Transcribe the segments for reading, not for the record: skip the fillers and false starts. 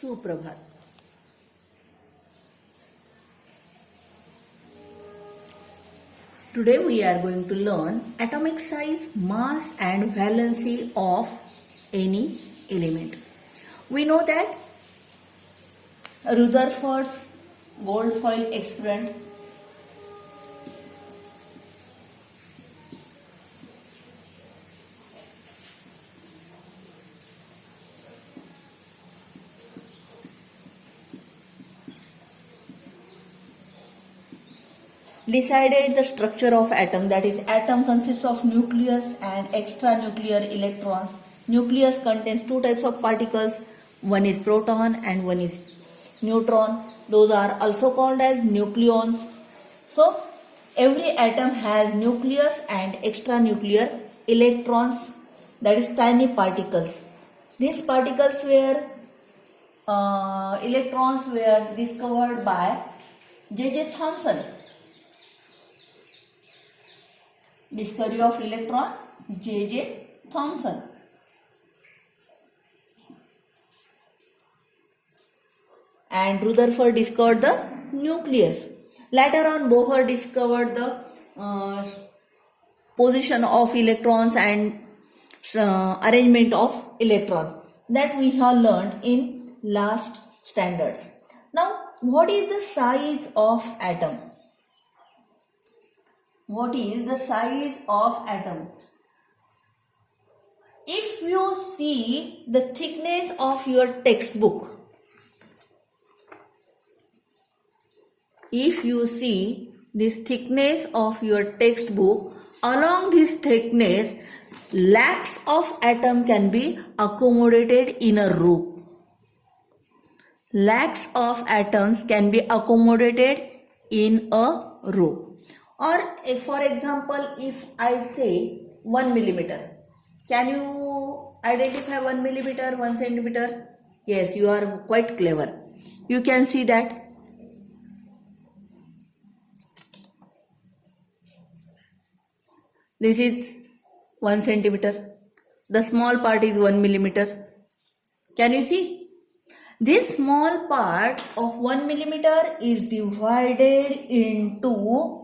सुप्रभात. Today we are going to learn atomic size, mass and valency of any element. We know that Rutherford's gold foil experiment decided the structure of atom, that is atom consists of nucleus and extranuclear electrons. Nucleus contains two types of particles, one is proton and one is neutron. Those are also called as nucleons. So every atom has nucleus and extranuclear electrons, that is tiny particles. These particles were electrons were discovered by J.J. Thomson. Discovery of electron, J.J. Thomson. And Rutherford discovered the nucleus. Later on, Bohr discovered the position of electrons and arrangement of electrons. That we have learned in last standards. Now, what is the size of atom? What is the size of atom? If you see the thickness of your textbook, if you see this thickness of your textbook, along this thickness, lakhs of atom can be accommodated in a row. Lakhs of atoms can be accommodated in a row. Or for example, if I say 1 millimeter, can you identify 1 millimeter, 1 centimeter? Yes, you are quite clever. You can see that this is 1 centimeter. The small part is 1 millimeter. Can you see? This small part of 1 millimeter is divided into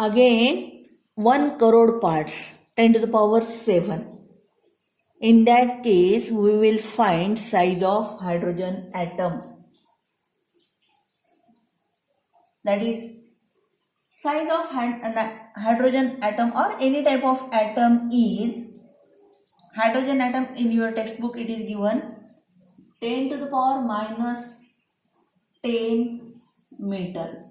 again 1 crore parts, 10 to the power 7. In that case, we will find size of hydrogen atom. That is, size of hydrogen atom or any type of atom is, hydrogen atom in your textbook it is given 10 to the power minus 10 meter.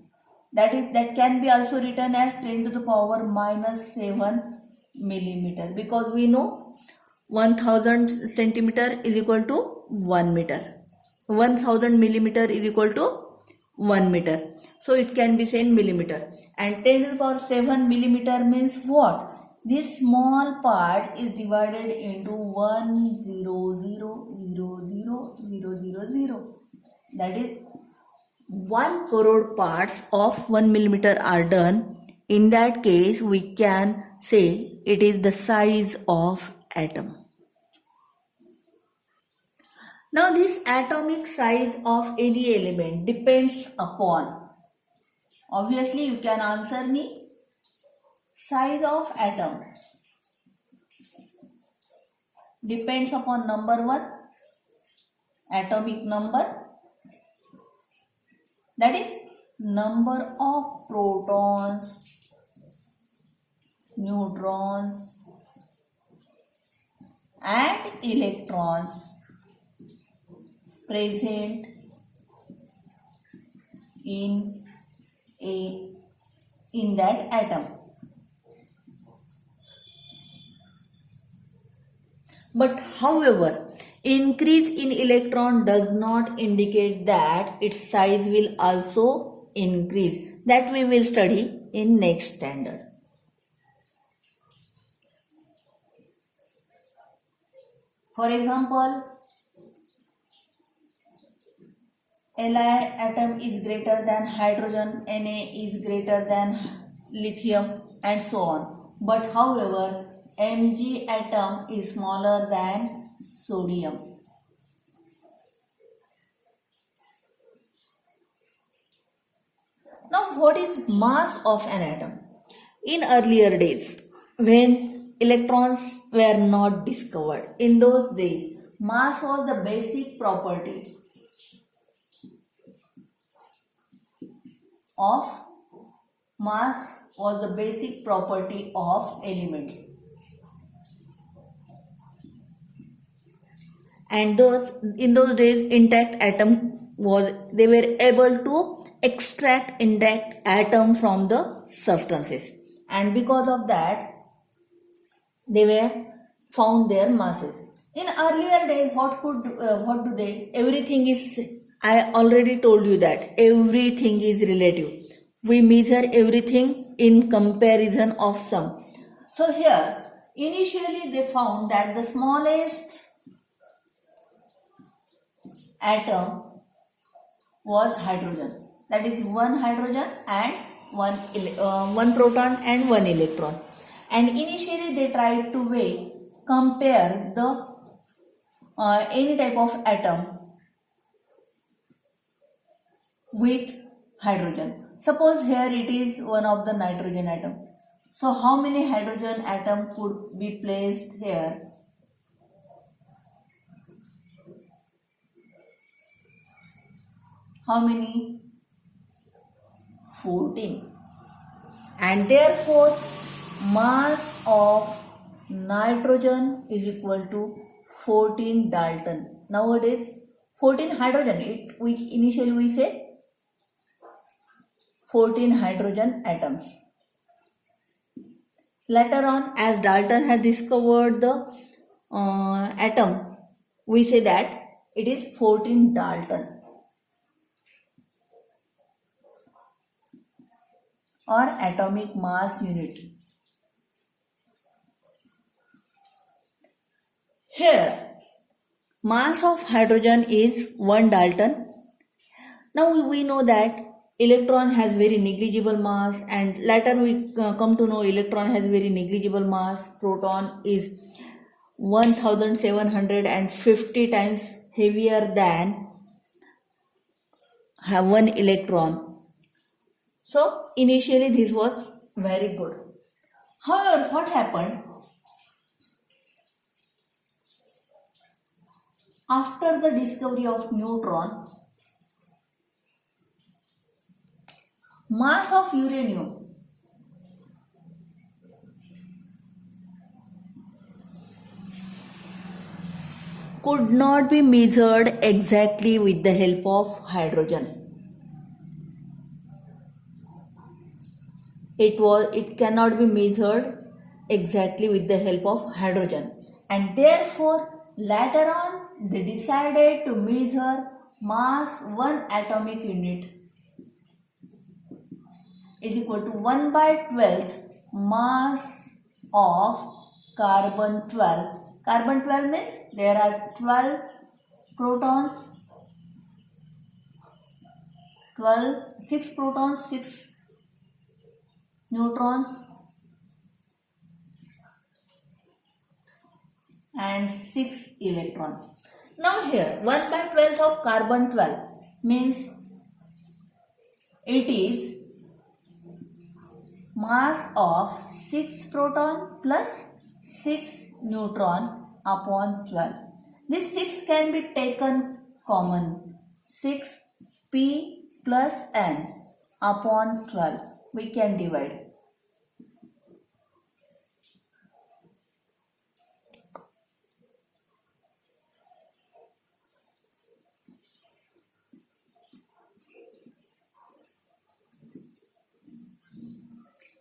That can be also written as 10 to the power minus 7 millimeter, because we know 1000 centimeter is equal to 1 meter. 1000 millimeter is equal to 1 meter. So it can be said millimeter. And 10 to the power 7 millimeter means what? This small part is divided into 1, 0, 0, 0, 0, 0, 0, 0. That is 1 crore parts of 1 millimeter are done. In that case, we can say it is the size of atom. Now, this atomic size of any element depends upon, obviously you can answer me, size of atom depends upon number 1, atomic number, that is number of protons, neutrons and electrons present in that atom. But however, increase in electron does not indicate that its size will also increase. That we will study in next standard. For example, Li atom is greater than hydrogen, Na is greater than lithium and so on. But however, Mg atom is smaller than sodium. Now, what is mass of an atom? In earlier days, when electrons were not discovered, in those days, mass was the basic property of elements. And in those days, they were able to extract intact atom from the substances, and because of that they were found their masses. In earlier days, what do they? Everything is, I already told you that everything is relative. We measure everything in comparison of sum. So here, initially they found that the smallest atom was hydrogen. That is one hydrogen and one proton and one electron. And initially they tried to compare the any type of atom with hydrogen. Suppose here it is one of the nitrogen atom. So how many hydrogen atom could be placed here? How many? 14. And therefore mass of nitrogen is equal to 14 Dalton. Nowadays 14 hydrogen, initially we say 14 hydrogen atoms. Later on, as Dalton has discovered the atom, we say that it is 14 Dalton or atomic mass unit. Here, mass of hydrogen is 1 Dalton. Now we know that electron has very negligible mass, and later we come to know electron has very negligible mass. Proton is 1750 times heavier than one electron. So initially this was very good. However, what happened? After the discovery of neutron, mass of uranium could not be measured exactly with the help of hydrogen. It cannot be measured exactly with the help of hydrogen, and therefore later on they decided to measure mass 1 atomic unit is equal to 1/12 mass of carbon 12. Carbon 12 means there are 12 protons, 6 protons, 6 neutrons and 6 electrons. Now here 1/12 of carbon 12 means it is mass of 6 proton plus 6 neutron upon 12. This 6 can be taken common. 6 p plus n upon 12. We can divide.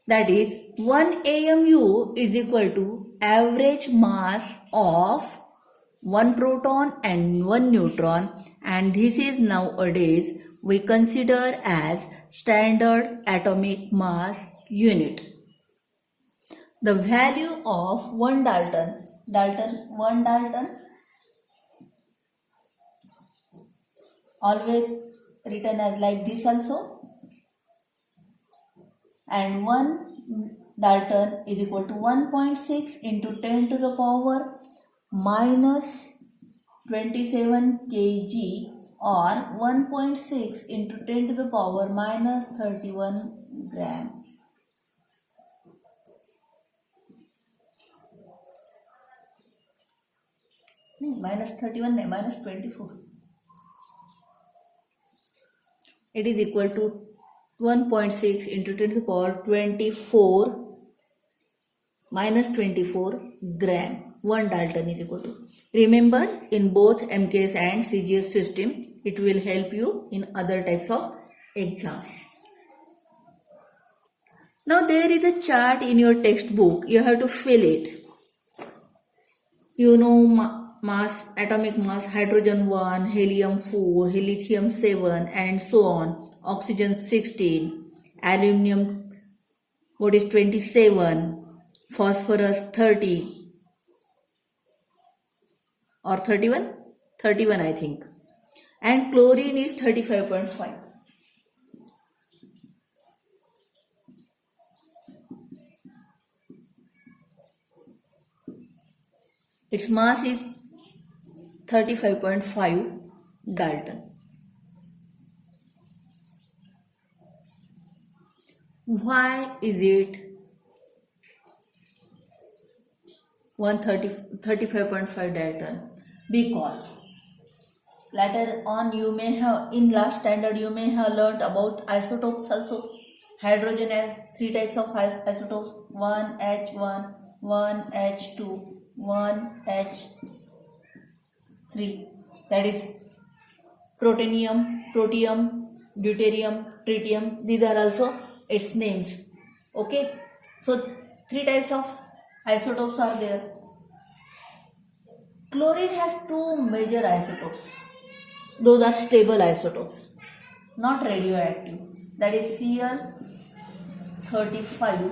That is 1 AMU is equal to average mass of 1 proton and 1 neutron, and this is nowadays we consider as standard atomic mass unit. The value of 1 Dalton always written as like this also, and 1 Dalton is equal to 1.6 into 10 to the power minus 27 kg or 1.6 into 10 to the power minus 31 gram. Minus 31 minus 24. It is equal to 1.6 into 10 to the power 24 minus 24 gram. 1 Dalton is equal to. Remember, in both MKS and CGS system, it will help you in other types of exams. Now there is a chart in your textbook. You have to fill it. You know mass, atomic mass, hydrogen 1, helium 4, lithium 7 and so on. Oxygen 16, aluminum 27, phosphorus 30 or 31? 31 I think. And chlorine is 35.5. Its mass is 35.5 Dalton. Why is it 35.5 Dalton? Because later on you may have, in last standard you may have learnt about isotopes also. Hydrogen has 3 types of isotopes, 1H1, 1H2, 1H3, that is protonium, protium, deuterium, tritium. These are also its names. Okay, so 3 types of isotopes are there. Chlorine has 2 major isotopes. Those are stable isotopes, not radioactive. That is Cl35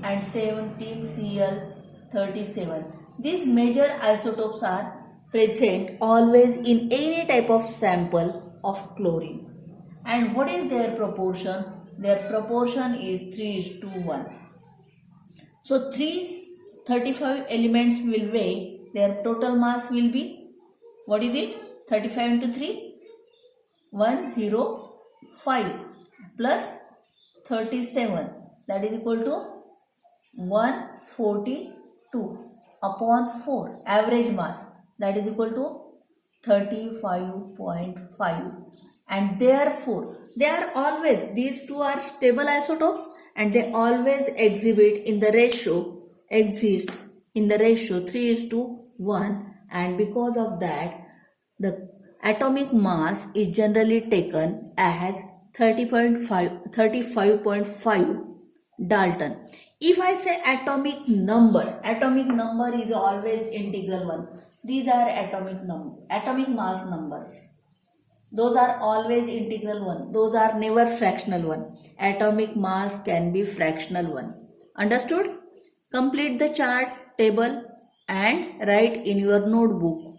and 17Cl37. These major isotopes are present always in any type of sample of chlorine. And what is their proportion? Their proportion is 3:1. So 35 elements will weigh, their total mass will be, what is it? 35 into 3? 105 plus 37, that is equal to 142 upon 4, average mass, that is equal to 35.5. And therefore they are always, these two are stable isotopes and they always exist in the ratio 3:1, and because of that the atomic mass is generally taken as 35.5 Dalton. If I say atomic number is always integral 1. These are atomic mass numbers. Those are always integral 1. Those are never fractional 1. Atomic mass can be fractional 1. Understood? Complete the chart, table and write in your notebook.